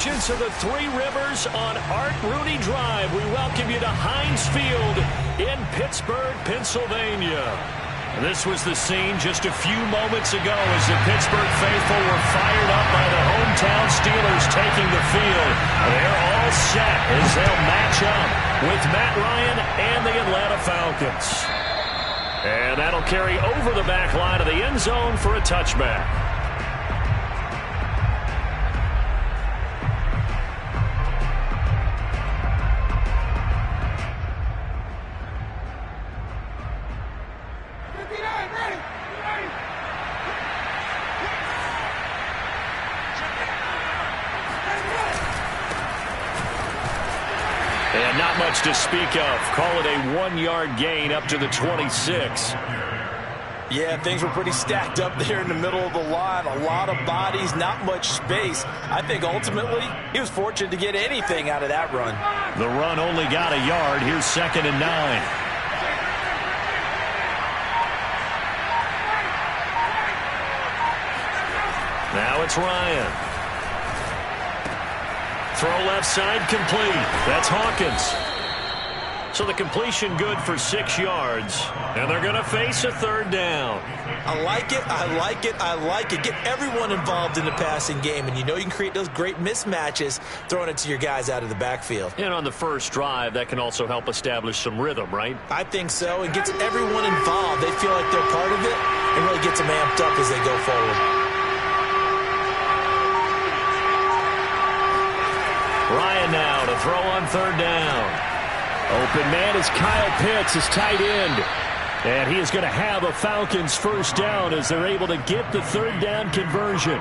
convergence of the Three Rivers on Art Rooney Drive. We welcome you to Heinz Field in Pittsburgh, Pennsylvania. This was the scene just a few moments ago as the Pittsburgh faithful were fired up by the hometown Steelers taking the field. They're all set as they'll match up with Matt Ryan and the Atlanta Falcons. And that'll carry over the back line of the end zone for a touchback. And not much to speak of. Call it a 1-yard gain up to the 26. Yeah, things were pretty stacked up there in the middle of the line. A lot of bodies, not much space. I think ultimately he was fortunate to get anything out of that run. The run only got a yard. Here's 2nd and 9. Now it's Ryan. Throw left side complete. That's Hawkins. So the completion good for 6 yards. And they're going to face a 3rd down. I like it. I like it. I like it. Get everyone involved in the passing game. And you know you can create those great mismatches throwing it to your guys out of the backfield. And on the first drive, that can also help establish some rhythm, right? I think so. It gets everyone involved. They feel like they're part of it and really gets them amped up as they go forward. Ryan now to throw on 3rd down. Open man is Kyle Pitts, his tight end. And he is going to have a Falcons first down as they're able to get the 3rd down conversion.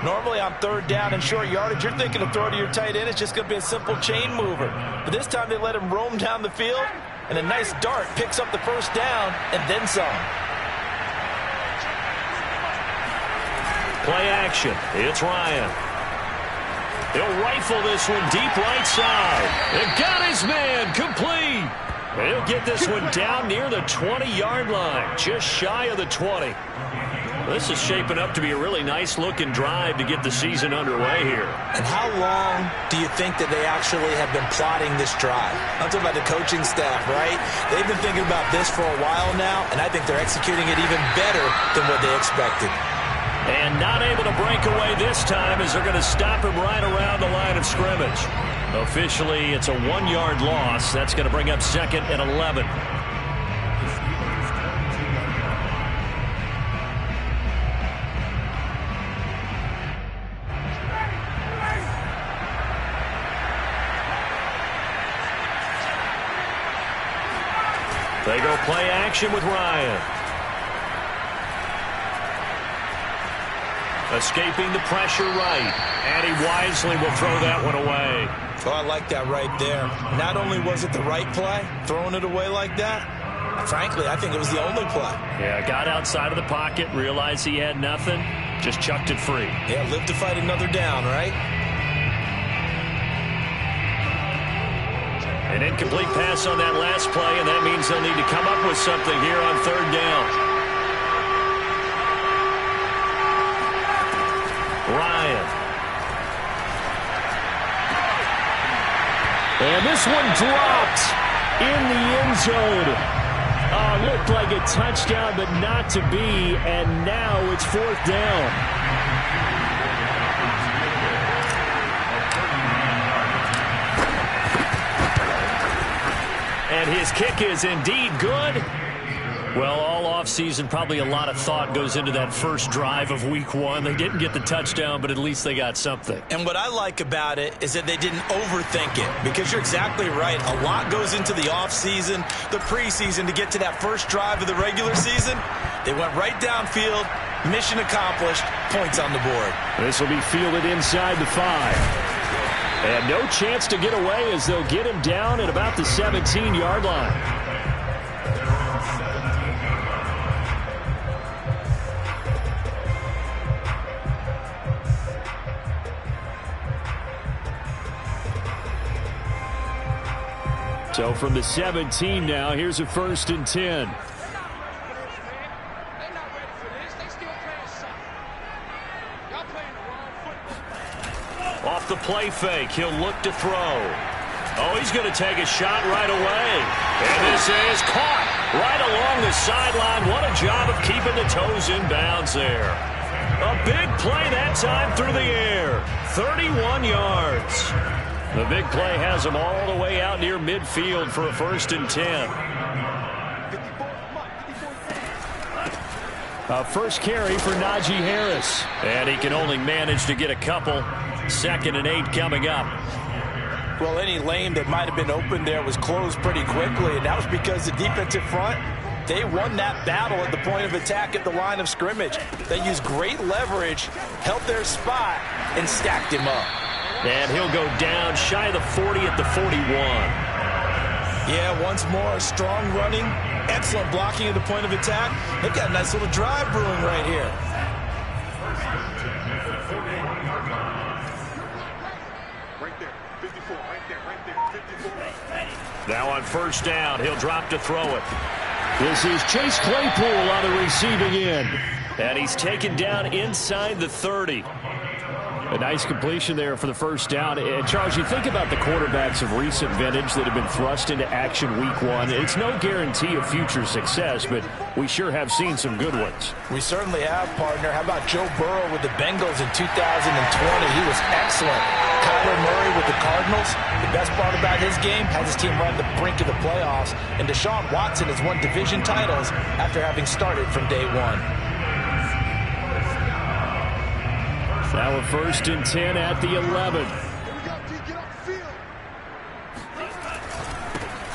Normally on 3rd down and short yardage, you're thinking to throw to your tight end. It's just going to be a simple chain mover. But this time they let him roam down the field, and a nice dart picks up the first down and then some. Play action. It's Ryan. He'll rifle this one deep right side. And got his man complete. He'll get this one down near the 20-yard line, just shy of the 20. This is shaping up to be a really nice-looking drive to get the season underway here. And how long do you think that they actually have been plotting this drive? I'm talking about the coaching staff, right? They've been thinking about this for a while now, and I think they're executing it even better than what they expected. And not able to break away this time as they're going to stop him right around the line of scrimmage. Officially, it's a 1-yard loss. That's going to bring up 2nd and 11. They go play action with Ryan. Escaping the pressure right. And he wisely will throw that one away. Oh, I like that right there. Not only was it the right play, throwing it away like that, frankly, I think it was the only play. Yeah, got outside of the pocket, realized he had nothing, just chucked it free. Yeah, live to fight another down, right? An incomplete pass on that last play, and that means they'll need to come up with something here on 3rd down. Ryan. And this one dropped in the end zone. Looked like a touchdown, but not to be. And now it's 4th down. And his kick is indeed good. Well, all offseason, probably a lot of thought goes into that first drive of Week 1. They didn't get the touchdown, but at least they got something. And what I like about it is that they didn't overthink it, because you're exactly right. A lot goes into the offseason, the preseason, to get to that first drive of the regular season. They went right downfield, mission accomplished, points on the board. This will be fielded inside the 5. And no chance to get away as they'll get him down at about the 17-yard line. So from the 17 now, here's a 1st and 10. Off off the play fake. He'll look to throw. Oh, he's going to take a shot right away. And this is caught right along the sideline. What a job of keeping the toes in bounds there. A big play that time through the air. 31 yards. The big play has him all the way out near midfield for a 1st and 10. A first carry for Najee Harris. And he can only manage to get a couple. 2nd and 8 coming up. Well, any lane that might have been open there was closed pretty quickly, and that was because the defensive front, they won that battle at the point of attack at the line of scrimmage. They used great leverage, held their spot, and stacked him up. And he'll go down shy of the 40 at the 41. Yeah, once more, strong running, excellent blocking at the point of attack. They've got a nice little drive brewing right here. Now on 1st down, he'll drop to throw it. This is Chase Claypool on the receiving end. And he's taken down inside the 30. A nice completion there for the 1st down. And Charles, you think about the quarterbacks of recent vintage that have been thrust into action week 1. It's no guarantee of future success, but we sure have seen some good ones. We certainly have, partner. How about Joe Burrow with the Bengals in 2020? He was excellent. Kyler Murray with the Cardinals. The best part about his game has his team right on the brink of the playoffs. And Deshaun Watson has won division titles after having started from day 1. Now a 1st and 10 at the 11.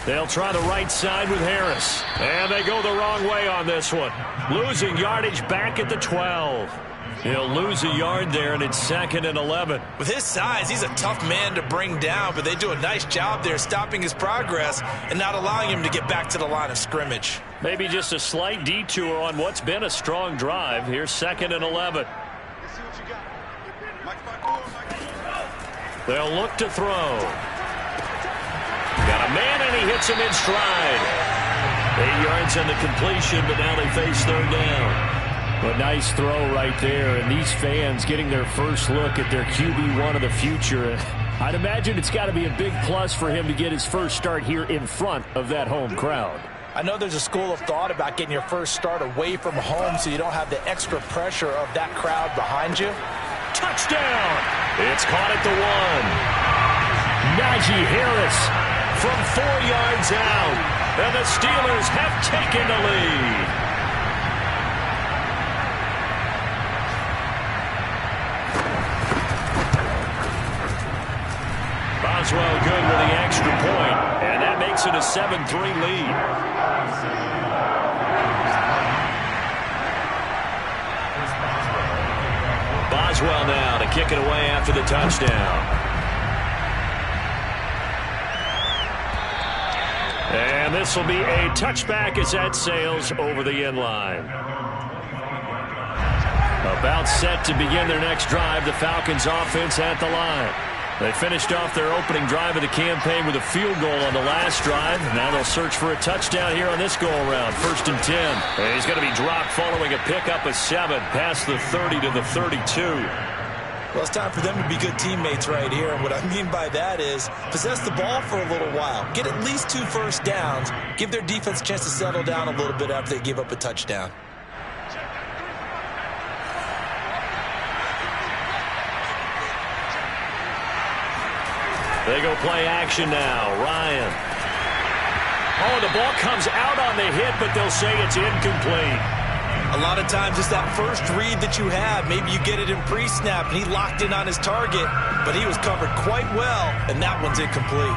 They'll try the right side with Harris. And they go the wrong way on this one. Losing yardage back at the 12. He'll lose a yard there, and it's 2nd and 11. With his size, he's a tough man to bring down, but they do a nice job there stopping his progress and not allowing him to get back to the line of scrimmage. Maybe just a slight detour on what's been a strong drive. Here's 2nd and 11. They'll look to throw. Got a man, and he hits him in stride. 8 yards on the completion, but now they face 3rd down. A nice throw right there, and these fans getting their first look at their QB1 of the future. I'd imagine it's got to be a big plus for him to get his first start here in front of that home crowd. I know there's a school of thought about getting your first start away from home so you don't have the extra pressure of that crowd behind you. Touchdown! It's caught at the 1. Najee Harris from 4 yards out. And the Steelers have taken the lead. Boswell good with the extra point. And that makes it a 7-3 lead. Boswell now to kick it away after the touchdown. And this will be a touchback as that sails over the end line. About set to begin their next drive, the Falcons offense at the line. They finished off their opening drive of the campaign with a field goal on the last drive. Now they'll search for a touchdown here on this go-around. 1st and 10. And he's going to be dropped following a pickup of 7 past the 30 to the 32. Well, it's time for them to be good teammates right here. And what I mean by that is possess the ball for a little while. Get at least 2 first downs. Give their defense a chance to settle down a little bit after they give up a touchdown. They go play action now. Ryan. Oh, the ball comes out on the hit, but they'll say it's incomplete. A lot of times it's that first read that you have. Maybe you get it in pre-snap, and he locked in on his target, but he was covered quite well, and that one's incomplete.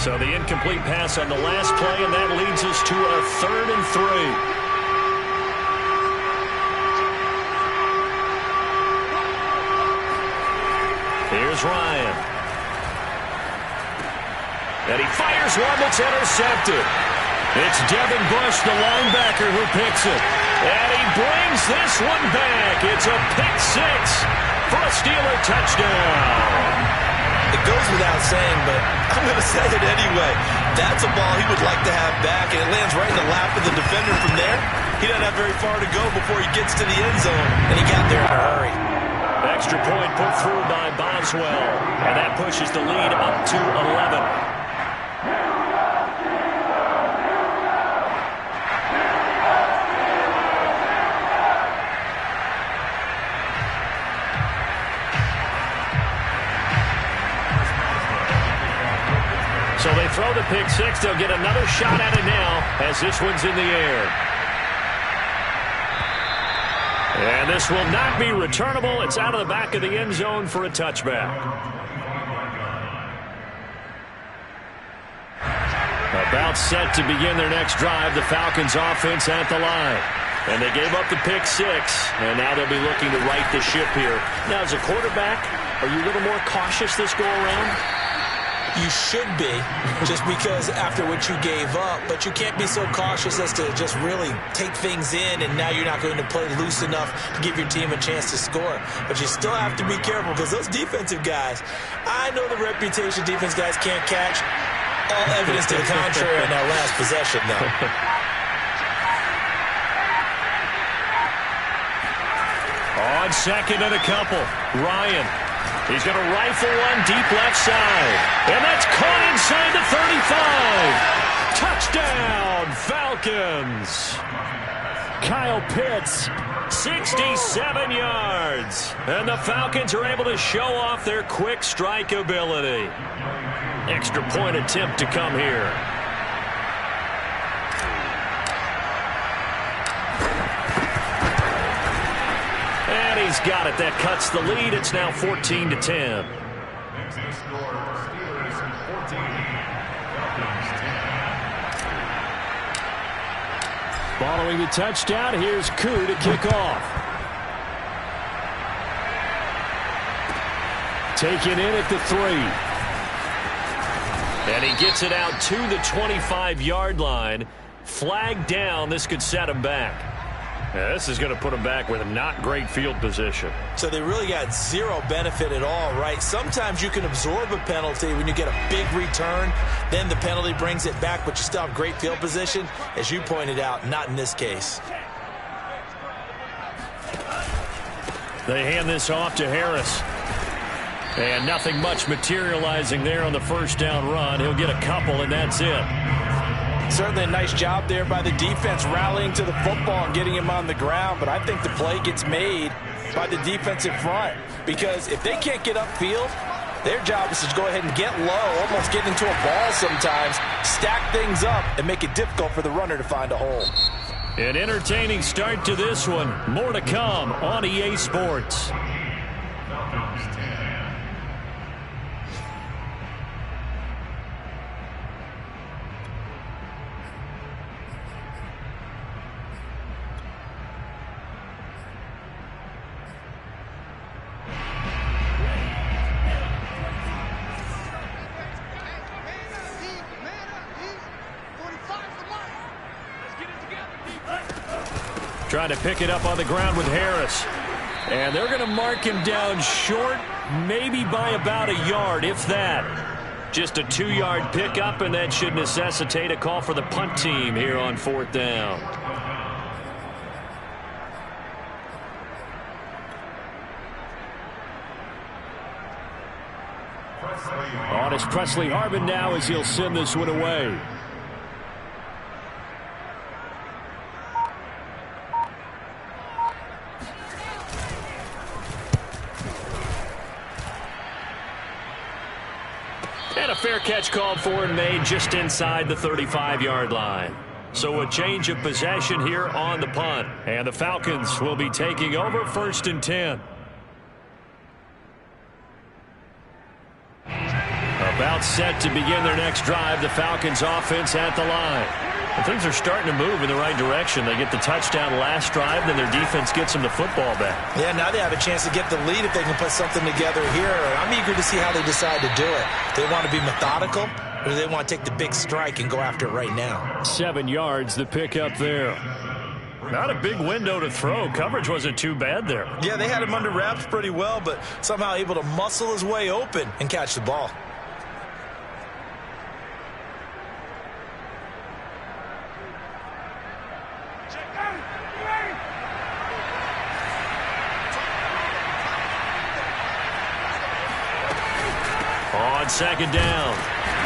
So the incomplete pass on the last play, and that leads us to a 3rd and 3. Here's Ryan. And he fires one that's intercepted. It's Devin Bush, the linebacker, who picks it. And he brings this one back. It's a pick 6 for a Steeler touchdown. It goes without saying, but I'm going to say it anyway. That's a ball he would like to have back, and it lands right in the lap of the defender from there. He doesn't have very far to go before he gets to the end zone, and he got there in a hurry. Extra point put through by Boswell, and that pushes the lead up to 11. So they throw the pick six. They'll get another shot at it now as this one's in the air. And this will not be returnable. It's out of the back of the end zone for a touchback. About set to begin their next drive. The Falcons offense at the line. And they gave up the pick six. And now they'll be looking to right the ship here. Now, as a quarterback, are you a little more cautious this go around? You should be, just because after what you gave up, but you can't be so cautious as to just really take things in, and now you're not going to play loose enough to give your team a chance to score. But you still have to be careful, because those defensive guys, I know the reputation defense guys can't catch. All evidence to the contrary in that last possession, though. On second and a couple, Ryan. He's going to rifle one deep left side. And that's caught inside the 35. Touchdown, Falcons. Kyle Pitts, 67 yards. And the Falcons are able to show off their quick strike ability. Extra point attempt to come here. And he's got it. That cuts the lead. It's now 14-10. Following the touchdown, here's Koo to kick off. Taken in at the 3. And he gets it out to the 25-yard line. Flag down. This could set him back. Yeah, this is going to put them back with a not great field position. So they really got zero benefit at all, right? Sometimes you can absorb a penalty when you get a big return. Then the penalty brings it back, but you still have great field position. As you pointed out, not in this case. They hand this off to Harris. And nothing much materializing there on the first down run. He'll get a couple, and that's it. Certainly a nice job there by the defense rallying to the football and getting him on the ground, but I think the play gets made by the defensive front, because if they can't get upfield, their job is to go ahead and get low, almost get into a ball sometimes, stack things up, and make it difficult for the runner to find a hole. An entertaining start to this one. More to come on EA Sports. Trying to pick it up on the ground with Harris. And they're going to mark him down short, maybe by about a yard, if that. Just a 2-yard pickup, and that should necessitate a call for the punt team here on 4th down. On is Presley Harvin now as he'll send this one away. And a fair catch called for and made just inside the 35-yard line. So a change of possession here on the punt. And the Falcons will be taking over 1st and 10. About set to begin their next drive. The Falcons offense at the line. And things are starting to move in the right direction. They get the touchdown last drive, then their defense gets them the football back. Yeah, now they have a chance to get the lead if they can put something together here. I'm eager to see how they decide to do it. Do they want to be methodical, or do they want to take the big strike and go after it right now? 7 yards, the pickup there. Not a big window to throw. Coverage wasn't too bad there. Yeah, they had him under wraps pretty well, but somehow able to muscle his way open and catch the ball. On second down,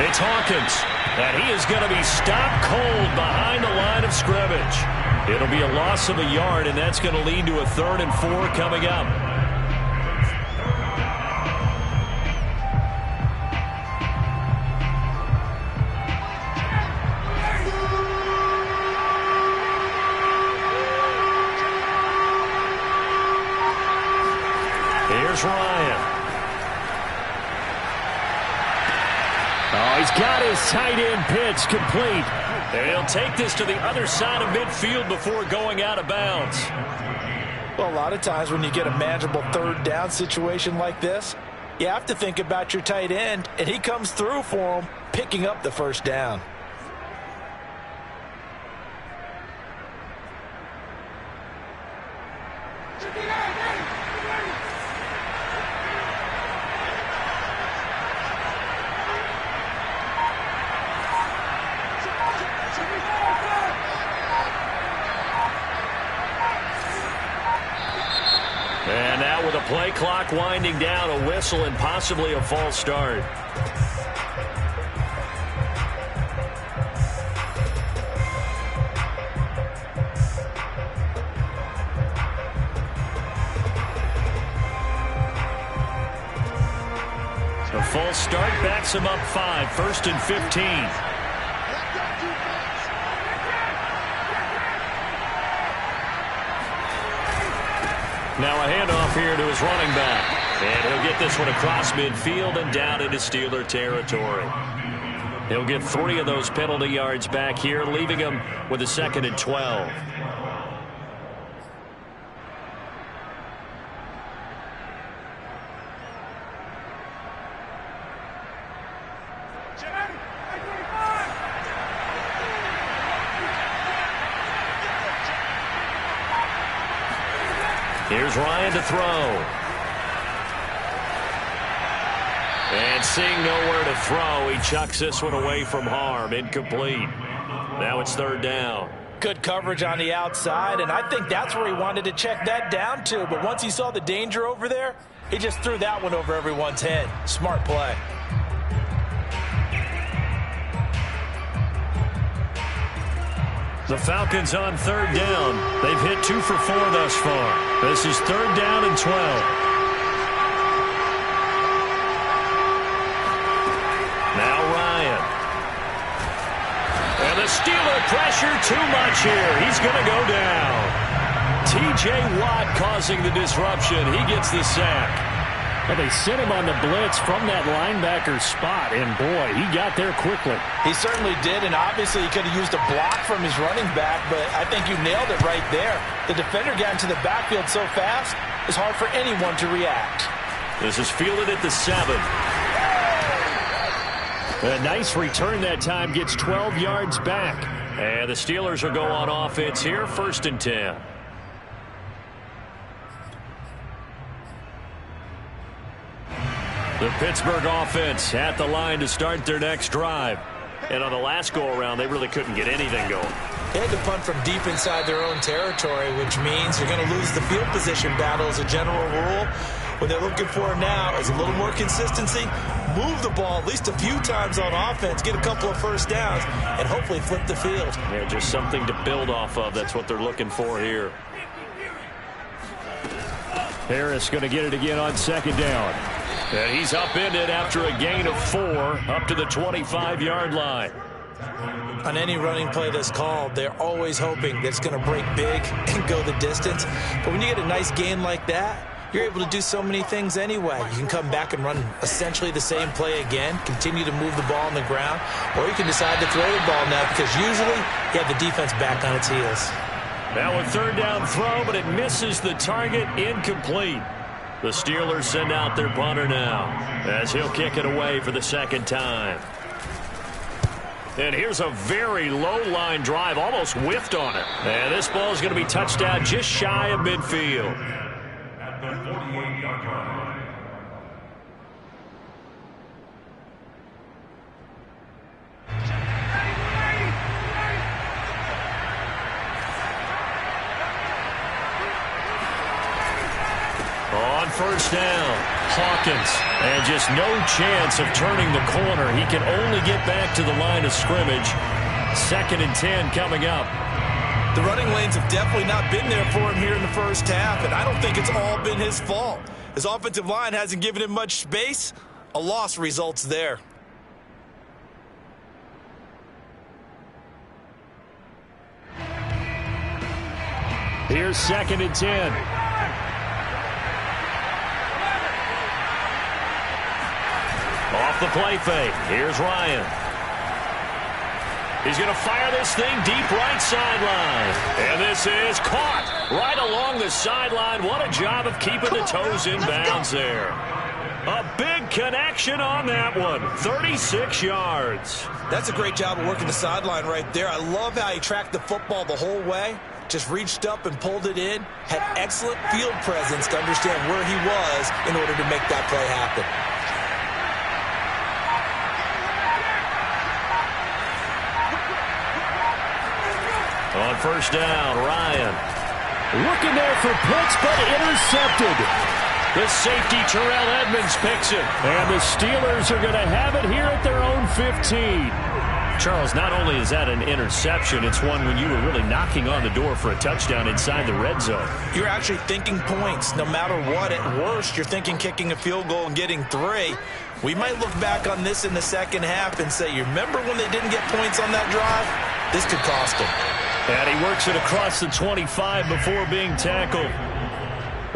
it's Hawkins, and he is going to be stopped cold behind the line of scrimmage. It'll be a loss of a yard, and that's going to lead to a 3rd and 4 coming up. Here's Ryan. Oh, he's got his tight end pitch complete. And he'll take this to the other side of midfield before going out of bounds. Well, a lot of times when you get a manageable 3rd down situation like this, you have to think about your tight end, and he comes through for him, picking up the 1st down. And now with a play clock winding down, a whistle and possibly a false start. The false start backs him up 5, 1st and 15. Now a handoff here to his running back. And he'll get this one across midfield and down into Steeler territory. He'll get 3 of those penalty yards back here, leaving him with a 2nd and 12. Here's Ryan to throw. And seeing nowhere to throw, he chucks this one away from harm. Incomplete. Now it's 3rd down. Good coverage on the outside, and I think that's where he wanted to check that down to. But once he saw the danger over there, he just threw that one over everyone's head. Smart play. The Falcons on 3rd down. They've hit 2 for 4 thus far. This is 3rd down and 12. Now Ryan. And the Steeler pressure too much here. He's going to go down. T.J. Watt causing the disruption. He gets the sack. Well, they sent him on the blitz from that linebacker spot, and boy, he got there quickly. He certainly did, and obviously he could have used a block from his running back, but I think you nailed it right there. The defender got into the backfield so fast, it's hard for anyone to react. This is fielded at the 7. A nice return that time, gets 12 yards back. And the Steelers will go on offense here, 1st and 10. The Pittsburgh offense at the line to start their next drive. And on the last go-around, they really couldn't get anything going. They had to punt from deep inside their own territory, which means you're going to lose the field position battle as a general rule. What they're looking for now is a little more consistency, move the ball at least a few times on offense, get a couple of 1st downs, and hopefully flip the field. Yeah, just something to build off of. That's what they're looking for here. Harris going to get it again on 2nd down. And he's upended after a gain of 4 up to the 25-yard line. On any running play that's called, they're always hoping that it's going to break big and go the distance. But when you get a nice gain like that, you're able to do so many things anyway. You can come back and run essentially the same play again, continue to move the ball on the ground, or you can decide to throw the ball now because usually you have the defense back on its heels. Now a 3rd down throw, but it misses the target, incomplete. The Steelers send out their punter now as he'll kick it away for the 2nd time. And here's a very low-line drive, almost whiffed on it. And this ball is going to be touched down just shy of midfield. At the 48-yard line. On first down, Falcons, and just no chance of turning the corner. He can only get back to the line of scrimmage. 2nd and 10 coming up. The running lanes have definitely not been there for him here in the first half, and I don't think it's all been his fault. His offensive line hasn't given him much space. A loss results there. Here's 2nd and 10. Off the play fake. Here's Ryan. He's going to fire this thing deep right sideline. And this is caught right along the sideline. What a job of keeping the toes in bounds there. A big connection on that one. 36 yards. That's a great job of working the sideline right there. I love how he tracked the football the whole way. Just reached up and pulled it in. Had excellent field presence to understand where he was in order to make that play happen. On first down, Ryan. Looking there for Pitts, but intercepted. The safety, Terrell Edmonds, picks it. And the Steelers are going to have it here at their own 15. Charles, not only is that an interception, it's one when you were really knocking on the door for a touchdown inside the red zone. You're actually thinking points. No matter what, at worst, you're thinking kicking a field goal and getting 3. We might look back on this in the second half and say, you remember when they didn't get points on that drive? This could cost them. And he works it across the 25 before being tackled.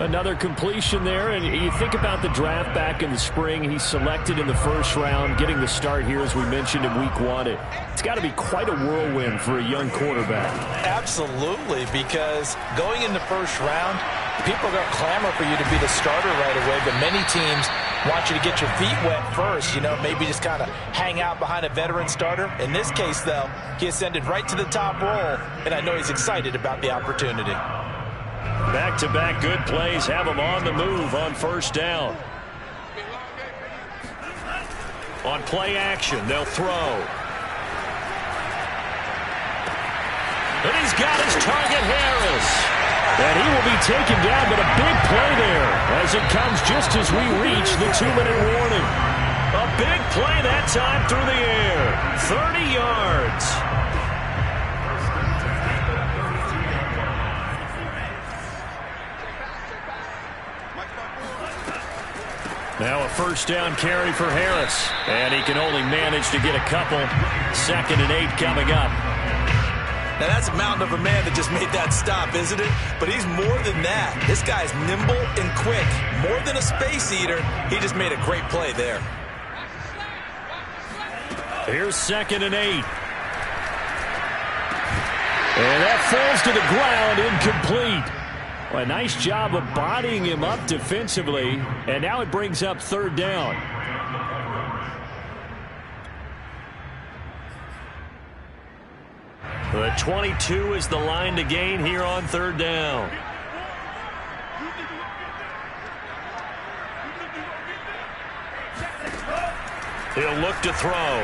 Another completion there, and you think about the draft back in the spring. He's selected in the first round, getting the start here, as we mentioned, in week 1. It's got to be quite a whirlwind for a young quarterback. Absolutely, because going in the first round, people are going to clamor for you to be the starter right away, but many teams want you to get your feet wet first, maybe just kind of hang out behind a veteran starter. In this case, though, he ascended right to the top roll, and I know he's excited about the opportunity. Back-to-back good plays have him on the move on first down. On play action, they'll throw. And he's got his target, Harris. And he will be taken down, but a big play there as it comes just as we reach the 2-minute warning. A big play that time through the air. 30 yards. Now a first down carry for Harris. And he can only manage to get a couple. 2nd and 8 coming up. Now, that's a mountain of a man that just made that stop, isn't it? But he's more than that. This guy's nimble and quick. More than a space eater, he just made a great play there. Here's 2nd and 8. And that falls to the ground, incomplete. Well, a nice job of bodying him up defensively. And now it brings up 3rd down. The 22 is the line to gain here on 3rd down. He'll look to throw.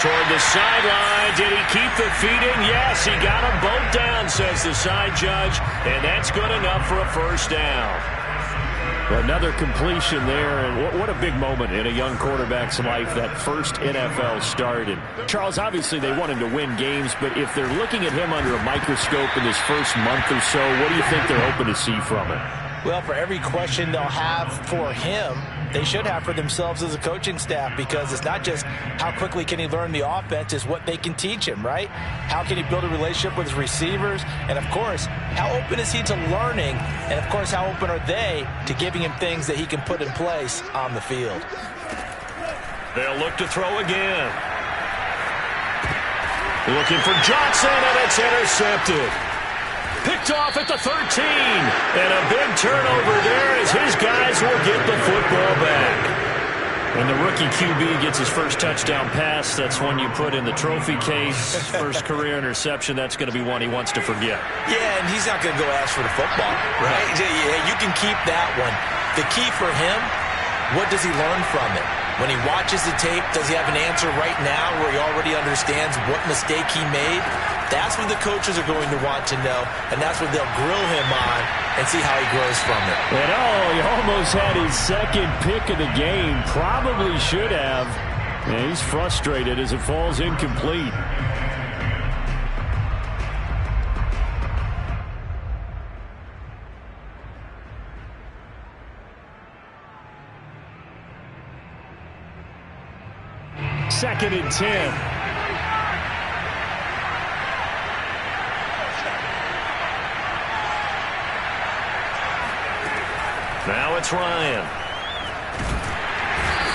Toward the sideline. Did he keep the feet in? Yes, he got them both down, says the side judge. And that's good enough for a first down. Another completion there, and what a big moment in a young quarterback's life, that first NFL start. And Charles, obviously they want him to win games, but if they're looking at him under a microscope in his first month or so, what do you think they're hoping to see from him? Well, for every question they'll have for him, they should have for themselves as a coaching staff, because it's not just how quickly can he learn the offense, it's what they can teach him, right? How can he build a relationship with his receivers? And, of course, how open is he to learning? And, of course, how open are they to giving him things that he can put in place on the field? They'll look to throw again. Looking for Johnson, and it's intercepted. Picked off at the 13. And a big turnover there as his guys will get the football back. When the rookie QB gets his first touchdown pass, that's one you put in the trophy case. First career interception, that's going to be one he wants to forget. Yeah, and he's not going to go ask for the football, right? Yeah, you can keep that one. The key for him, what does he learn from it? When he watches the tape, does he have an answer right now where he already understands what mistake he made? That's what the coaches are going to want to know, and that's what they'll grill him on and see how he grows from it. And he almost had his second pick of the game. Probably should have. And he's frustrated as it falls incomplete. Second and 10. Now it's Ryan.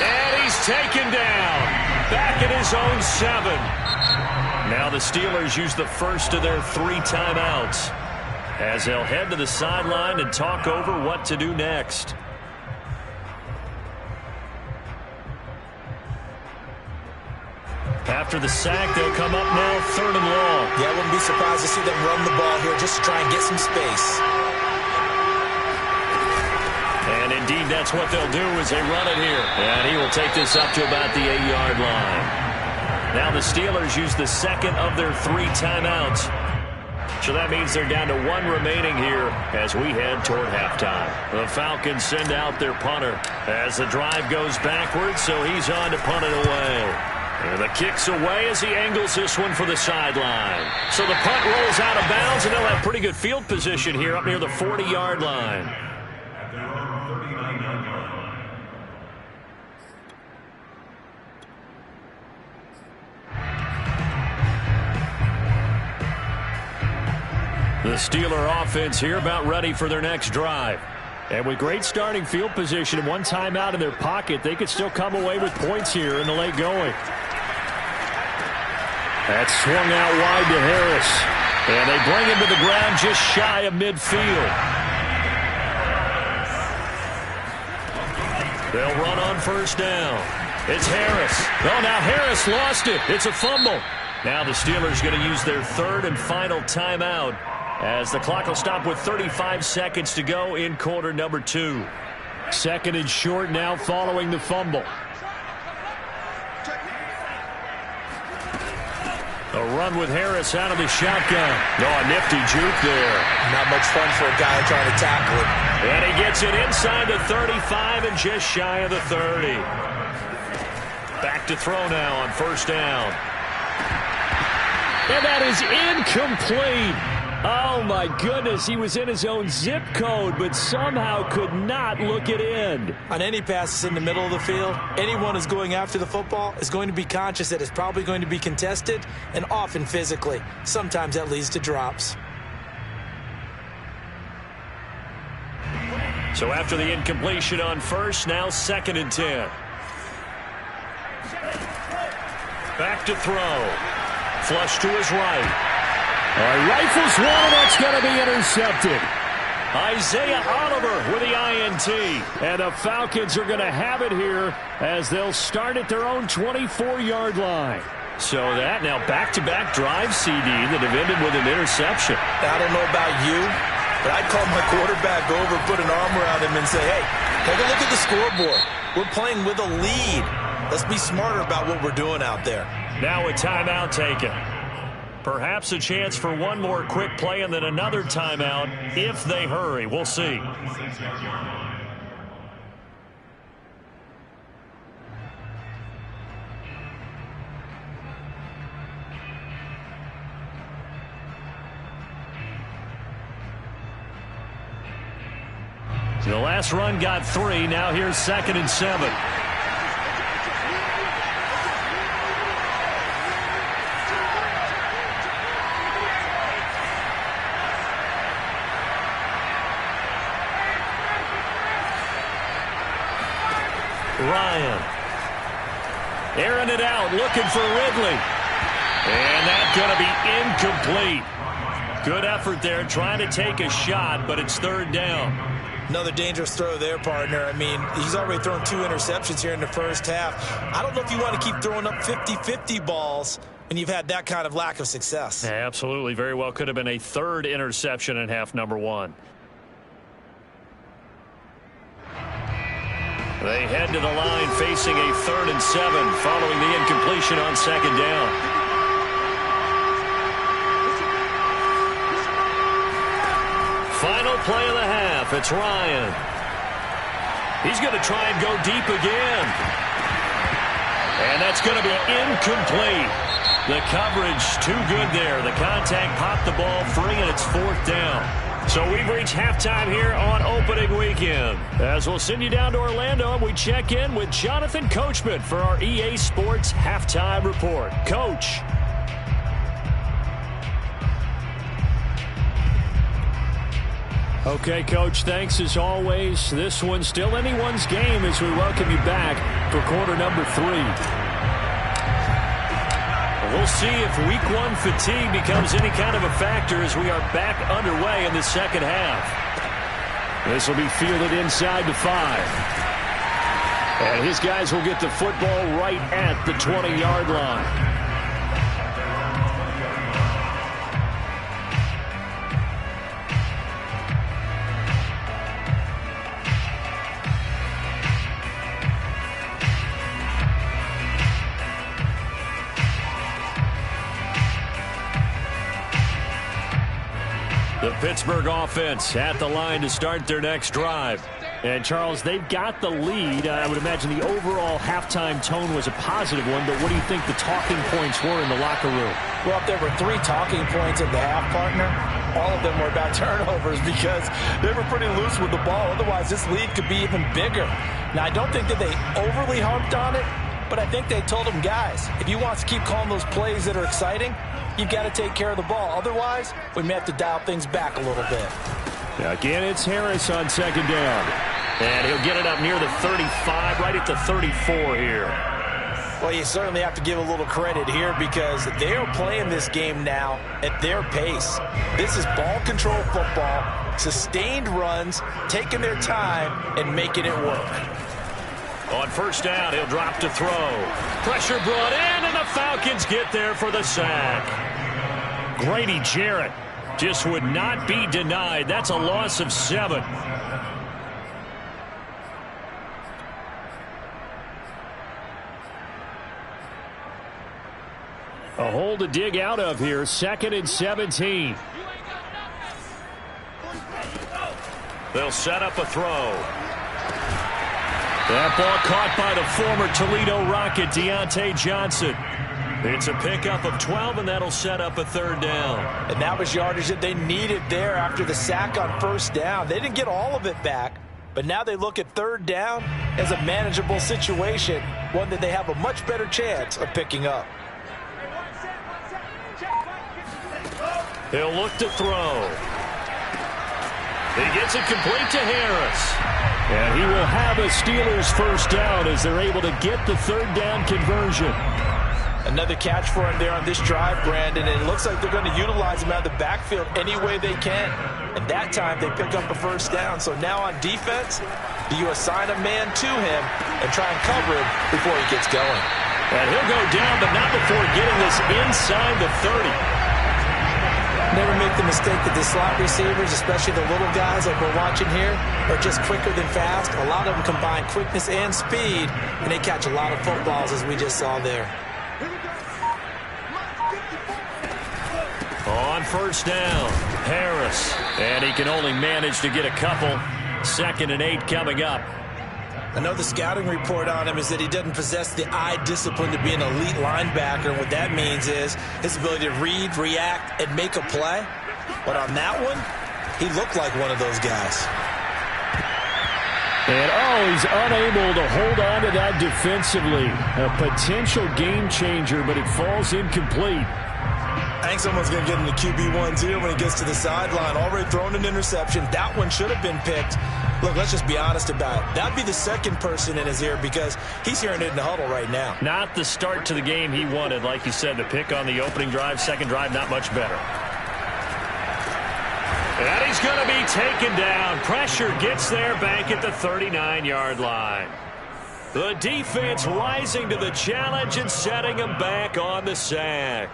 And he's taken down. Back at his own 7. Now the Steelers use the first of their 3 timeouts as they'll head to the sideline and talk over what to do next. After the sack, they'll come up now 3rd and long. Yeah, I wouldn't be surprised to see them run the ball here just to try and get some space. And indeed, that's what they'll do as they run it here. And he will take this up to about the 8-yard line. Now the Steelers use the second of their 3 timeouts. So that means they're down to 1 remaining here as we head toward halftime. The Falcons send out their punter as the drive goes backwards, so he's on to punt it away. And the kick's away as he angles this one for the sideline. So the punt rolls out of bounds, and they'll have pretty good field position here up near the 40-yard line. At their own 39-yard line. The Steeler offense here about ready for their next drive. And with great starting field position and 1 timeout in their pocket, they could still come away with points here in the late going. That's swung out wide to Harris. And they bring him to the ground just shy of midfield. They'll run on first down. It's Harris. Oh, now Harris lost it. It's a fumble. Now the Steelers going to use their 3rd and final timeout as the clock will stop with 35 seconds to go in quarter number 2. 2nd and short now following the fumble. A run with Harris out of the shotgun. Oh, a nifty juke there. Not much fun for a guy trying to tackle it. And he gets it inside the 35 and just shy of the 30. Back to throw now on first down. And that is incomplete. Oh, my goodness. He was in his own zip code, but somehow could not look it in. On any passes in the middle of the field, anyone who's going after the football is going to be conscious that it's probably going to be contested, and often physically. Sometimes that leads to drops. So after the incompletion on first, now 2nd and 10. Back to throw. Flush to his right. Rifles one, and that's going to be intercepted. Isaiah Oliver with the INT. And the Falcons are going to have it here as they'll start at their own 24-yard line. So that now back-to-back drive CD that have ended with an interception. I don't know about you, but I'd call my quarterback over, put an arm around him, and say, hey, take a look at the scoreboard. We're playing with a lead. Let's be smarter about what we're doing out there. Now a timeout taken. Perhaps a chance for one more quick play and then another timeout if they hurry. We'll see. The last run got 3. Now here's 2nd and 7. Ryan. Airing it out, looking for Ridley. And that's going to be incomplete. Good effort there, trying to take a shot, but it's third down. Another dangerous throw there, partner. I mean, he's already thrown 2 interceptions here in the first half. I don't know if you want to keep throwing up 50-50 balls when you've had that kind of lack of success. Yeah, absolutely. Very well could have been a third interception in half number 1. They head to the line facing a 3rd and 7 following the incompletion on second down. Final play of the half. It's Ryan. He's going to try and go deep again. And that's going to be incomplete. The coverage too good there. The contact popped the ball free, and it's 4th down. So we've reached halftime here on opening weekend. As we'll send you down to Orlando, and we check in with Jonathan Coachman for our EA Sports Halftime Report. Coach. Okay, Coach, thanks as always. This one's still anyone's game as we welcome you back for quarter number 3. We'll see if week 1 fatigue becomes any kind of a factor as we are back underway in the second half. This will be fielded inside the 5. And his guys will get the football right at the 20-yard line. The Pittsburgh offense at the line to start their next drive. And, Charles, they've got the lead. I would imagine the overall halftime tone was a positive one, but what do you think the talking points were in the locker room? Well, if there were 3 talking points at the half, partner, all of them were about turnovers because they were pretty loose with the ball. Otherwise, this lead could be even bigger. Now, I don't think that they overly harped on it, but I think they told them, guys, if you want to keep calling those plays that are exciting, you've got to take care of the ball. Otherwise, we may have to dial things back a little bit. Again, it's Harris on second down. And he'll get it up near the 35, right at the 34 here. Well, you certainly have to give a little credit here because they are playing this game now at their pace. This is ball control football, sustained runs, taking their time, and making it work. On first down, he'll drop to throw. Pressure brought in, and the Falcons get there for the sack. Grady Jarrett just would not be denied. That's a loss of 7. A hole to dig out of here. 2nd and 17. They'll set up a throw. That ball caught by the former Toledo Rocket, Deontay Johnson. It's a pickup of 12, and that'll set up a 3rd down. And that was yardage that they needed there after the sack on first down. They didn't get all of it back, but now they look at 3rd down as a manageable situation, one that they have a much better chance of picking up. He'll look to throw. He gets it complete to Harris. And he will have a Steelers first down as they're able to get the 3rd down conversion. Another catch for him there on this drive, Brandon, and it looks like they're going to utilize him out of the backfield any way they can. And that time they pick up a first down. So now on defense, do you assign a man to him and try and cover him before he gets going? And he'll go down, but not before getting this inside the 30. Never make the mistake that the slot receivers, especially the little guys like we're watching here, are just quicker than fast. A lot of them combine quickness and speed, and they catch a lot of footballs, as we just saw there. On first down, Harris. And he can only manage to get a couple. 2nd and 8 coming up. I know the scouting report on him is that he doesn't possess the eye discipline to be an elite linebacker. What that means is his ability to read, react, and make a play. But on that one, he looked like one of those guys. And, he's unable to hold on to that defensively. A potential game changer, but it falls incomplete. I think someone's going to get into QB1 here when he gets to the sideline. Already thrown an interception. That one should have been picked. Look, let's just be honest about it. That'd be the second person in his ear because he's hearing it in the huddle right now. Not the start to the game he wanted. Like you said, the pick on the opening drive, second drive, not much better. And he's going to be taken down. Pressure gets there back at the 39-yard line. The defense rising to the challenge and setting him back on the sack.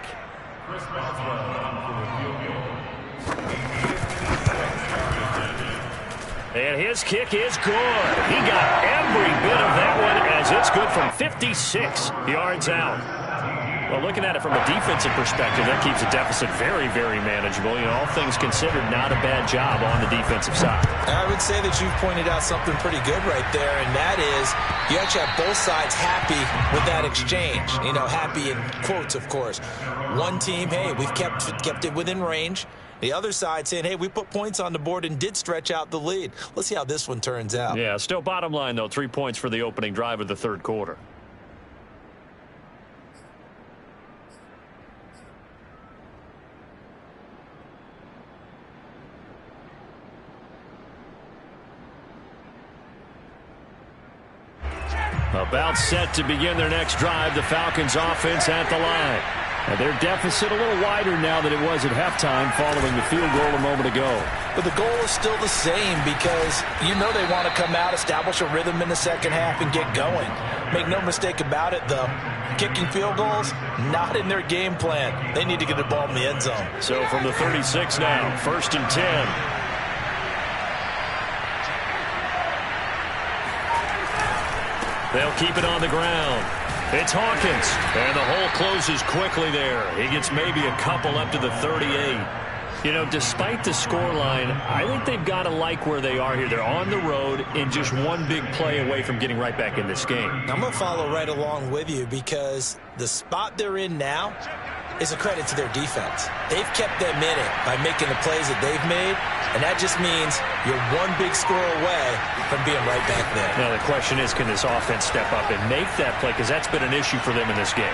And his kick is good. He got every bit of that one as it's good from 56 yards out. Well, looking at it from a defensive perspective, that keeps the deficit very, very manageable. You know, all things considered, not a bad job on the defensive side. I would say that you've pointed out something pretty good right there, and that is you actually have both sides happy with that exchange. You know, happy in quotes, of course. One team, hey, we've kept it within range. The other side saying, hey, we put points on the board and did stretch out the lead. Let's see how this one turns out. Yeah, still bottom line, though, 3 points for the opening drive of the third quarter. About set to begin their next drive, the Falcons offense at the line. And their deficit a little wider now than it was at halftime following the field goal a moment ago. But the goal is still the same because you know they want to come out, establish a rhythm in the second half, and get going. Make no mistake about it, though. Kicking field goals, not in their game plan. They need to get the ball in the end zone. So from the 36 now, 1st and 10. They'll keep it on the ground. It's Hawkins. And the hole closes quickly there. He gets maybe a couple up to the 38. You know, despite the scoreline, I think they've got to like where they are here. They're on the road and just one big play away from getting right back in this game. I'm going to follow right along with you because the spot they're in now is a credit to their defense. They've kept them in it by making the plays that they've made, and that just means you're one big score away from being right back there. Now the question is, can this offense step up and make that play? Because that's been an issue for them in this game.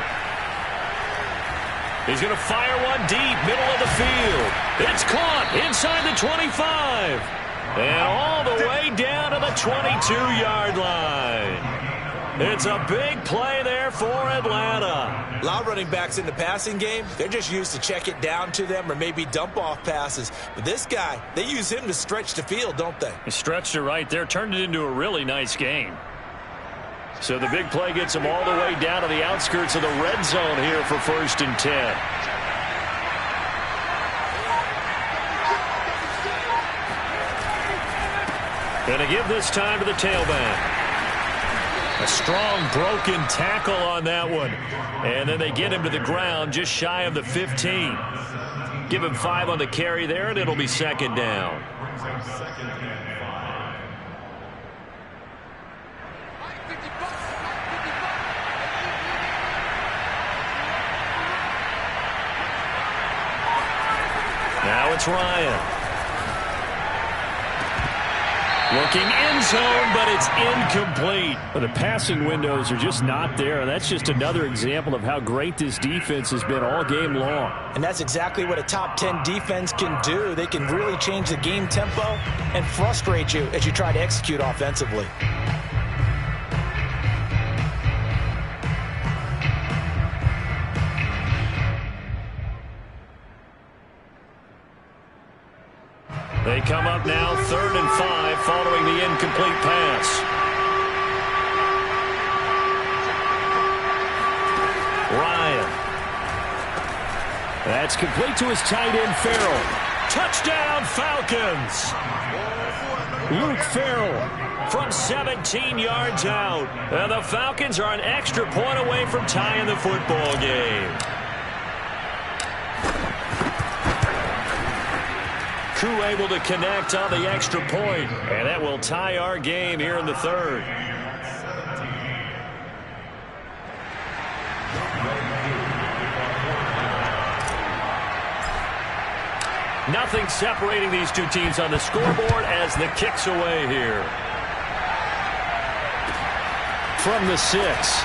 He's going to fire one deep, middle of the field. It's caught inside the 25. And all the way down to the 22-yard line. It's a big play there for Atlanta. A lot of running backs in the passing game, they're just used to check it down to them or maybe dump off passes. But this guy, they use him to stretch the field, don't they? He stretched it right there, turned it into a really nice game. So the big play gets him all the way down to the outskirts of the red zone here for 1st and 10. Going to give this time to the tailback. A strong broken tackle on that one. And then they get him to the ground just shy of the 15. Give him 5 on the carry there, and it'll be 2nd down. Now it's Ryan. Looking end zone, but it's incomplete. But the passing windows are just not there. That's just another example of how great this defense has been all game long. And that's exactly what a top 10 defense can do. They can really change the game tempo and frustrate you as you try to execute offensively. They come up now 3rd and 5 following the incomplete pass. Ryan. That's complete to his tight end, Farrell. Touchdown, Falcons. Luke Farrell from 17 yards out. And the Falcons are an extra point away from tying the football game. Crew able to connect on the extra point, and that will tie our game here in the 3rd. Nothing separating these two teams on the scoreboard as the kick's away here. From the 6.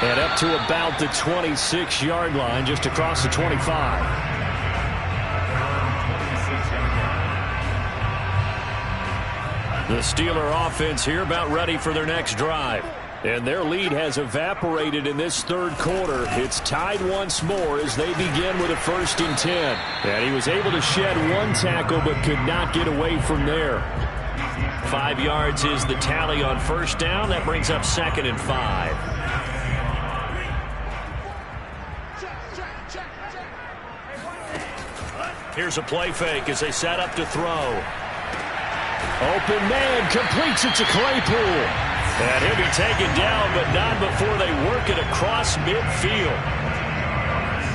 And up to about the 26-yard line, just across the 25. The Steeler offense here about ready for their next drive. And their lead has evaporated in this third quarter. It's tied once more as they begin with a 1st and 10. And he was able to shed one tackle but could not get away from there. 5 yards is the tally on 1st down. That brings up 2nd and 5. Here's a play fake as they set up to throw. Open man completes it to Claypool. And he'll be taken down, but not before they work it across midfield.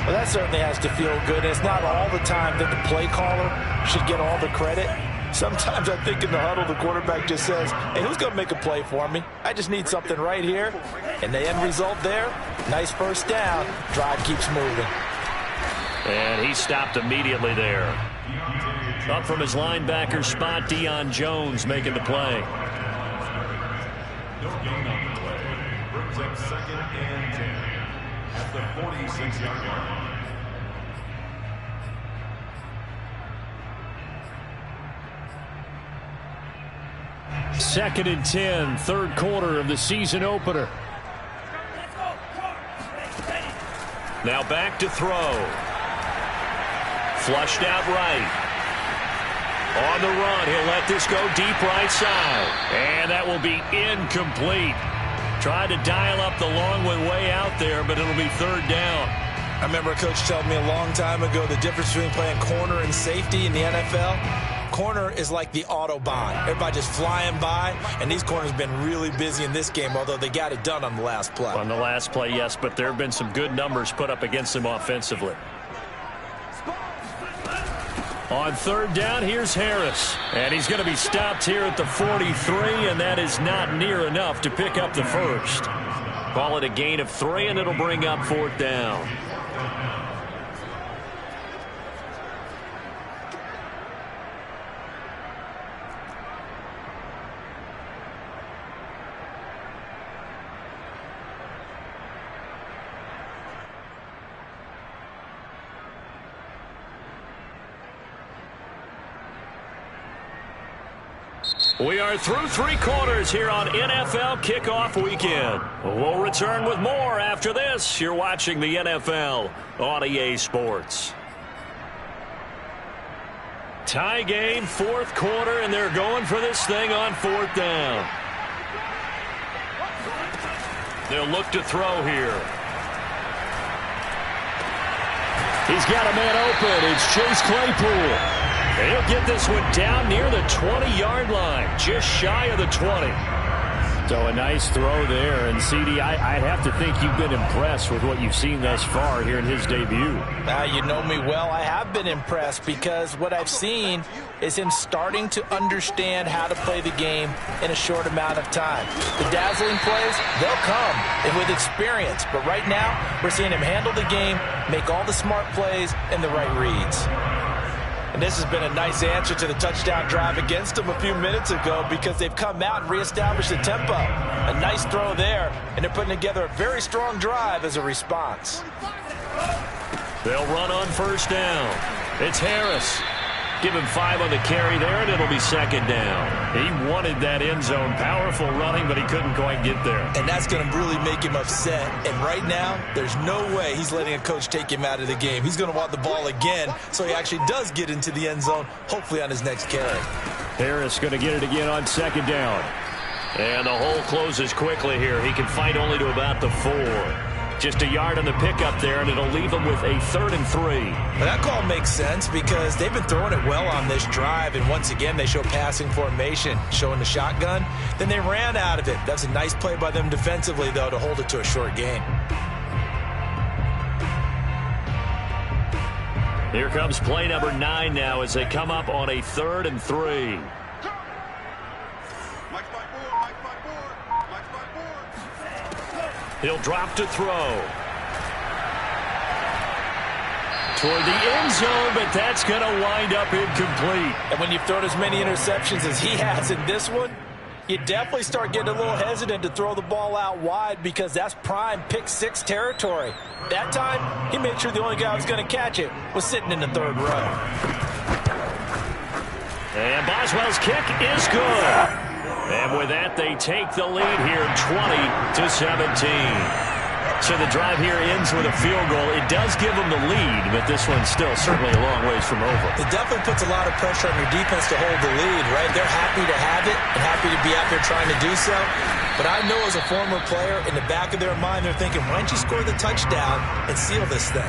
Well, that certainly has to feel good. It's not all the time that the play caller should get all the credit. Sometimes I think in the huddle, the quarterback just says, hey, who's going to make a play for me? I just need something right here. And the end result there, nice 1st down. Drive keeps moving. And he stopped immediately there. Up from his linebacker spot, Deion Jones making the play. No gain on the play. Brings up 2nd and 10 at the 46-yard line. Second and 10, third quarter of the season opener. Now back to throw. Flushed out right. On the run, he'll let this go deep right side. And that will be incomplete. Tried to dial up the long way out there, but it'll be 3rd down. I remember a coach telling me a long time ago the difference between playing corner and safety in the NFL. Corner is like the Autobahn. Everybody just flying by, and these corners have been really busy in this game, although they got it done on the last play. On the last play, yes, but there have been some good numbers put up against them offensively. On 3rd down, here's Harris. And he's going to be stopped here at the 43, and that is not near enough to pick up the 1st. Call it a gain of 3, and it'll bring up 4th down. We are through 3 quarters here on NFL Kickoff Weekend. We'll return with more after this. You're watching the NFL on EA Sports. Tie game, 4th quarter, and they're going for this thing on 4th down. They'll look to throw here. He's got a man open. It's Chase Claypool. And he'll get this one down near the 20-yard line, just shy of the 20. So a nice throw there. And, CD, I have to think you've been impressed with what you've seen thus far here in his debut. You know me well. I have been impressed because what I've seen is him starting to understand how to play the game in a short amount of time. The dazzling plays, they'll come and with experience. But right now, we're seeing him handle the game, make all the smart plays, and the right reads. And this has been a nice answer to the touchdown drive against them a few minutes ago because they've come out and reestablished the tempo. A nice throw there, and they're putting together a very strong drive as a response. They'll run on 1st down. It's Harris. Give him 5 on the carry there, and it'll be 2nd down. He wanted that end zone. Powerful running, but he couldn't quite get there. And that's going to really make him upset. And right now, there's no way he's letting a coach take him out of the game. He's going to want the ball again, so he actually does get into the end zone, hopefully on his next carry. Harris going to get it again on 2nd down. And the hole closes quickly here. He can fight only to about the 4. Just a yard on the pickup there, and it'll leave them with a 3rd and 3. Well, that call makes sense because they've been throwing it well on this drive, and once again they show passing formation, showing the shotgun. Then they ran out of it. That's a nice play by them defensively, though, to hold it to a short gain. Here comes play number 9 now as they come up on a 3rd and 3. He'll drop to throw. Toward the end zone, but that's going to wind up incomplete. And when you've thrown as many interceptions as he has in this one, you definitely start getting a little hesitant to throw the ball out wide because that's prime pick 6 territory. That time, he made sure the only guy who was going to catch it was sitting in the 3rd row. And Boswell's kick is good. And with that, they take the lead here 20-17. So the drive here ends with a field goal. It does give them the lead, but this one's still certainly a long ways from over. It definitely puts a lot of pressure on your defense to hold the lead, right? They're happy to have it and happy to be out there trying to do so. But I know as a former player, in the back of their mind, they're thinking, why don't you score the touchdown and seal this thing?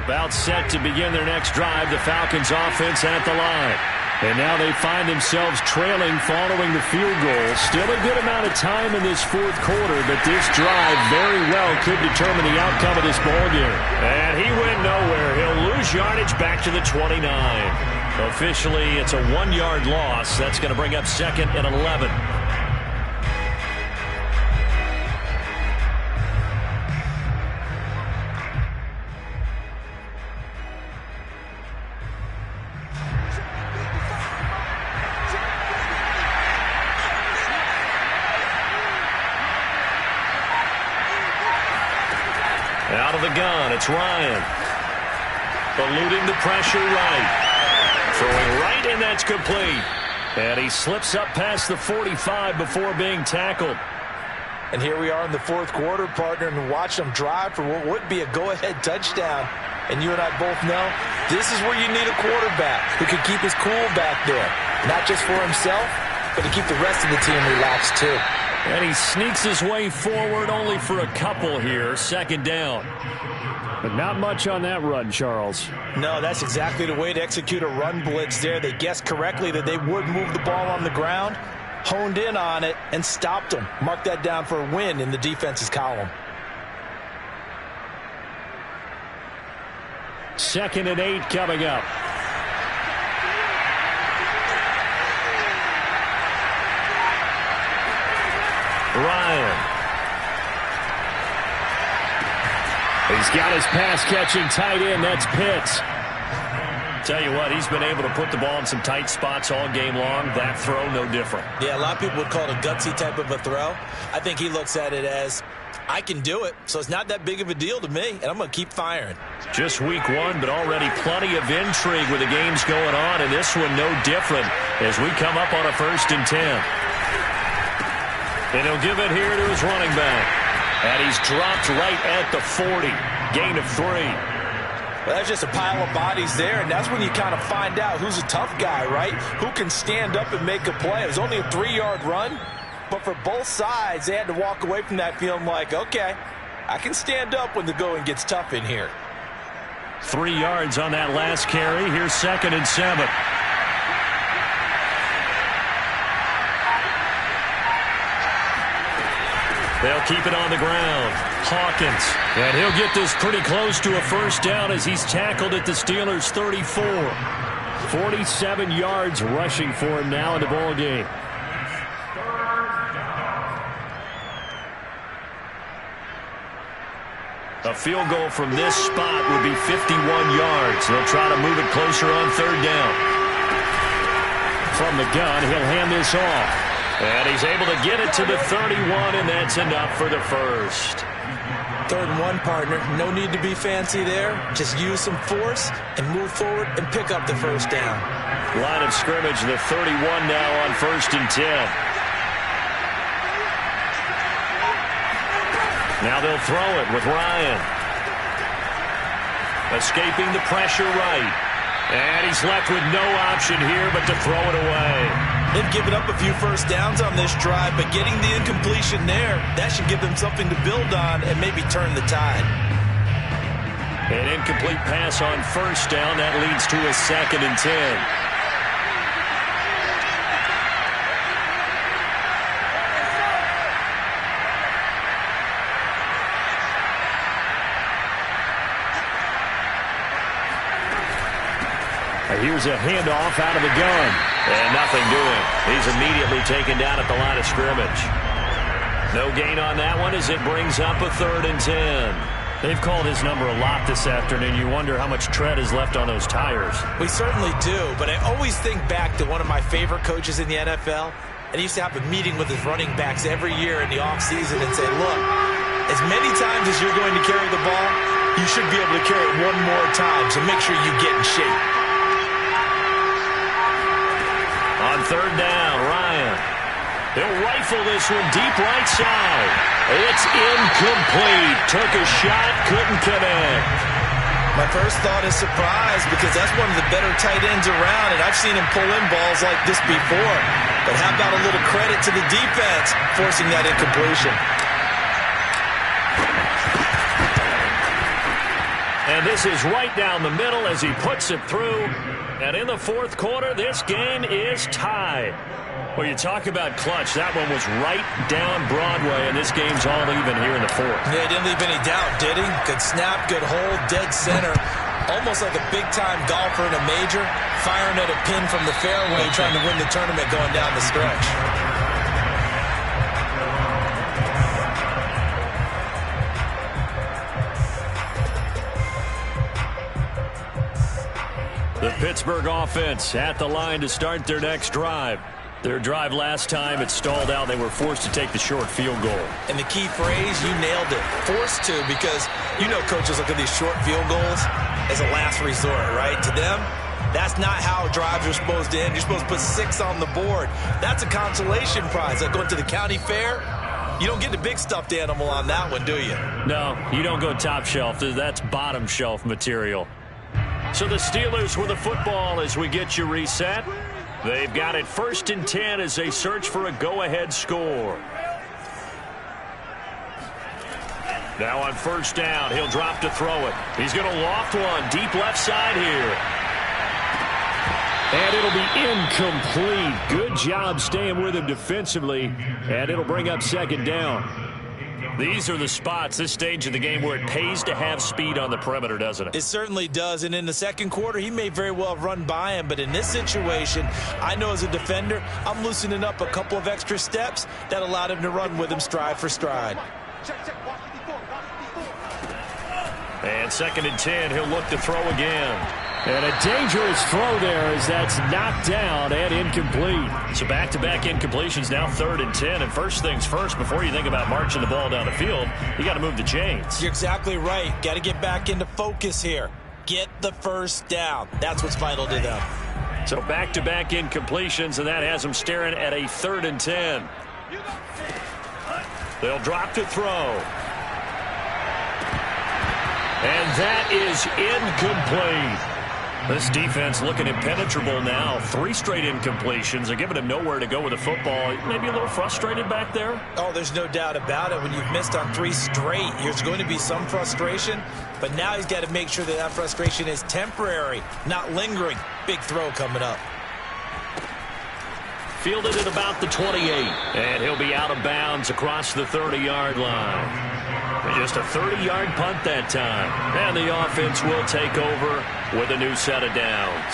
About set to begin their next drive, the Falcons offense at the line. And now they find themselves trailing following the field goal. Still a good amount of time in this fourth quarter, but this drive very well could determine the outcome of this ballgame. And he went nowhere. He'll lose yardage back to the 29. Officially, it's a 1-yard loss. That's going to bring up 2nd and 11. Out of the gun, it's Ryan. Eluding the pressure right. Throwing right, and that's complete. And he slips up past the 45 before being tackled. And here we are in the fourth quarter, partner, and watch them drive for what would be a go-ahead touchdown. And you and I both know this is where you need a quarterback who can keep his cool back there. Not just for himself, but to keep the rest of the team relaxed too. And he sneaks his way forward only for a couple here. 2nd down. But not much on that run, Charles. No, that's exactly the way to execute a run blitz there. They guessed correctly that they would move the ball on the ground, honed in on it, and stopped them. Mark that down for a win in the defense's column. 2nd and 8 coming up. Ryan. He's got his pass-catching tight end. That's Pitts. Tell you what, he's been able to put the ball in some tight spots all game long. That throw, no different. Yeah, a lot of people would call it a gutsy type of a throw. I think he looks at it as, I can do it, so it's not that big of a deal to me, and I'm going to keep firing. Just week 1, but already plenty of intrigue with the games going on, and this one no different as we come up on a 1st and 10. And he'll give it here to his running back. And he's dropped right at the 40. Gain of 3. Well, that's just a pile of bodies there, and that's when you kind of find out who's a tough guy, right? Who can stand up and make a play. It was only a 3-yard run, but for both sides, they had to walk away from that feeling like, okay, I can stand up when the going gets tough in here. 3 yards on that last carry. Here's 2nd and 7. They'll keep it on the ground. Hawkins. And he'll get this pretty close to a 1st down as he's tackled at the Steelers' 34. 47 yards rushing for him now in the ball game. A field goal from this spot would be 51 yards. They'll try to move it closer on 3rd down. From the gun, he'll hand this off. And he's able to get it to the 31, and that's enough for the 1st. 3rd and 1, partner. No need to be fancy there. Just use some force and move forward and pick up the 1st down. Line of scrimmage, the 31 now on 1st and 10. Now they'll throw it with Ryan. Escaping the pressure right. And he's left with no option here but to throw it away. They've given up a few 1st downs on this drive, but getting the incompletion there, that should give them something to build on and maybe turn the tide. An incomplete pass on 1st down. That leads to a 2nd and 10. Here's a handoff out of the gun. And nothing doing. He's immediately taken down at the line of scrimmage. No gain on that one as it brings up a 3rd and 10. They've called his number a lot this afternoon. You wonder how much tread is left on those tires. We certainly do, but I always think back to one of my favorite coaches in the NFL, and he used to have a meeting with his running backs every year in the offseason and say, look, as many times as you're going to carry the ball, you should be able to carry it one more time, so make sure you get in shape. On third down, Ryan. He'll rifle this one deep right side. It's incomplete. Took a shot, couldn't connect. My first thought is surprise because that's one of the better tight ends around, and I've seen him pull in balls like this before. But how about a little credit to the defense forcing that incompletion? And this is right down the middle as he puts it through. And in the fourth quarter, this game is tied. Well, you talk about clutch. That one was right down Broadway, and this game's all even here in the fourth. Yeah, he didn't leave any doubt, did he? Good snap, good hold, dead center. Almost like a big-time golfer in a major, firing at a pin from the fairway, trying to win the tournament going down the stretch. The Pittsburgh offense at the line to start their next drive. Their drive last time, it stalled out. They were forced to take the short field goal. And the key phrase, you nailed it. Forced to, because you know coaches look at these short field goals as a last resort, right? To them, that's not how drives are supposed to end. You're supposed to put 6 on the board. That's a consolation prize. Like going to the county fair, you don't get the big stuffed animal on that one, do you? No, you don't go top shelf. That's bottom shelf material. So the Steelers with the football as we get you reset. They've got it 1st and 10 as they search for a go-ahead score. Now on 1st down, he'll drop to throw it. He's going to loft one deep left side here. And it'll be incomplete. Good job staying with him defensively. And it'll bring up 2nd down. These are the spots, this stage of the game, where it pays to have speed on the perimeter, doesn't it? It certainly does. And in the second quarter, he may very well run by him. But in this situation, I know as a defender, I'm loosening up a couple of extra steps that allowed him to run with him stride for stride. And 2nd and 10, he'll look to throw again. And a dangerous throw there as that's knocked down and incomplete. So back-to-back incompletions, now 3rd and 10. And first things first, before you think about marching the ball down the field, you got to move the chains. You're exactly right. Got to get back into focus here. Get the first down. That's what's vital to them. So back-to-back incompletions, and that has them staring at a 3rd and 10. They'll drop to throw. And that is incomplete. This defense looking impenetrable now. 3 straight incompletions. They're giving him nowhere to go with the football. Maybe a little frustrated back there? Oh, there's no doubt about it. When you've missed on 3 straight, there's going to be some frustration. But now he's got to make sure that that frustration is temporary, not lingering. Big throw coming up. Fielded at about the 28. And he'll be out of bounds across the 30-yard line. Just a 30-yard punt that time. And the offense will take over with a new set of downs.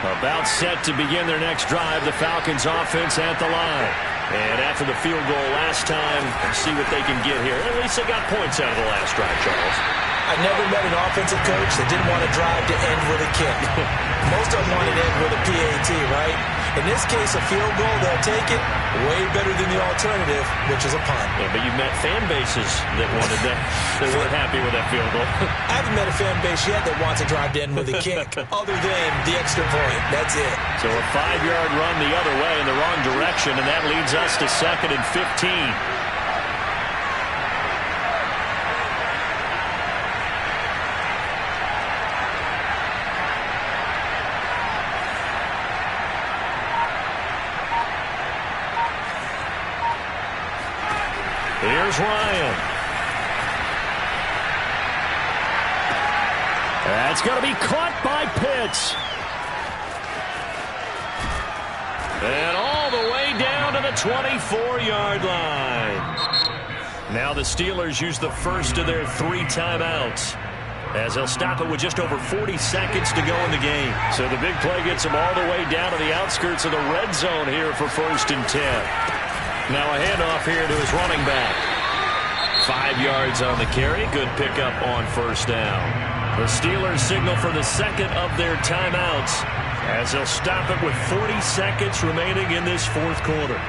About set to begin their next drive, the Falcons offense at the line. And after the field goal last time, see what they can get here. At least they got points out of the last drive, Charles. I never met an offensive coach that didn't want to drive to end with a kick. Most of them want to end with a PAT, right? In this case, a field goal, they'll take it way better than the alternative, which is a punt. Yeah, but you've met fan bases that wanted that. They weren't happy with that field goal. I haven't met a fan base yet that wants to drive to end with a kick, other than the extra point. That's it. So a 5-yard run the other way in the wrong direction, and that leads us to 2nd and 15. Here's Ryan. That's going to be caught by Pitts. And all the way down to the 24-yard line. Now the Steelers use the first of their 3 timeouts. as they'll stop it with just over 40 seconds to go in the game. So the big play gets them all the way down to the outskirts of the red zone here for 1st and 10. Now a handoff here to his running back. 5 yards on the carry. Good pickup on 1st down. The Steelers signal for the second of their timeouts as they'll stop it with 40 seconds remaining in this 4th quarter.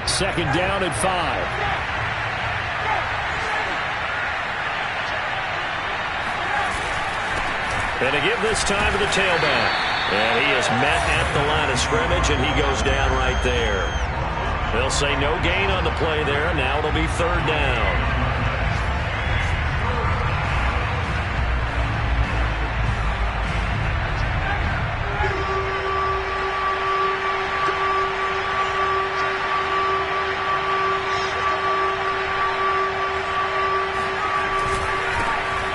2nd down and 5. And to give this time to the tailback. And he is met at the line of scrimmage, and he goes down right there. They'll say no gain on the play there. Now it'll be 3rd down.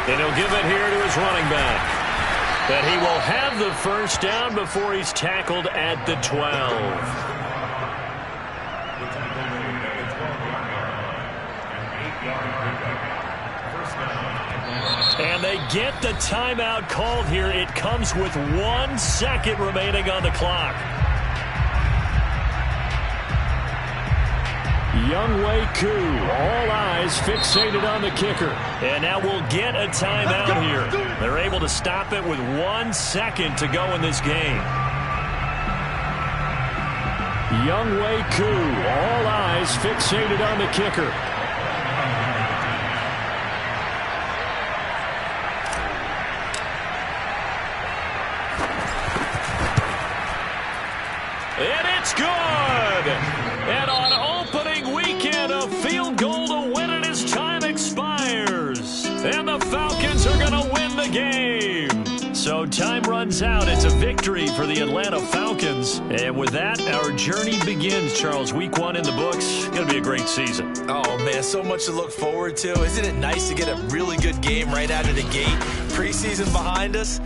And he'll give it here to his running back. But he will have the 1st down before he's tackled at the 12. And they get the timeout called here. It comes with 1 second remaining on the clock. Younghoe Koo, all eyes fixated on the kicker. And now we'll get a timeout here. They're able to stop it with 1 second to go in this game. Younghoe Koo, all eyes fixated on the kicker. And it's good! And on opening weekend, a field goal to win it as time expires. And the Falcons are going to win the game. So time runs out. It's a victory for the Atlanta Falcons. And with that, our journey begins, Charles. Week 1 in the books. Going to be a great season. Oh, man, so much to look forward to. Isn't it nice to get a really good game right out of the gate? Preseason behind us.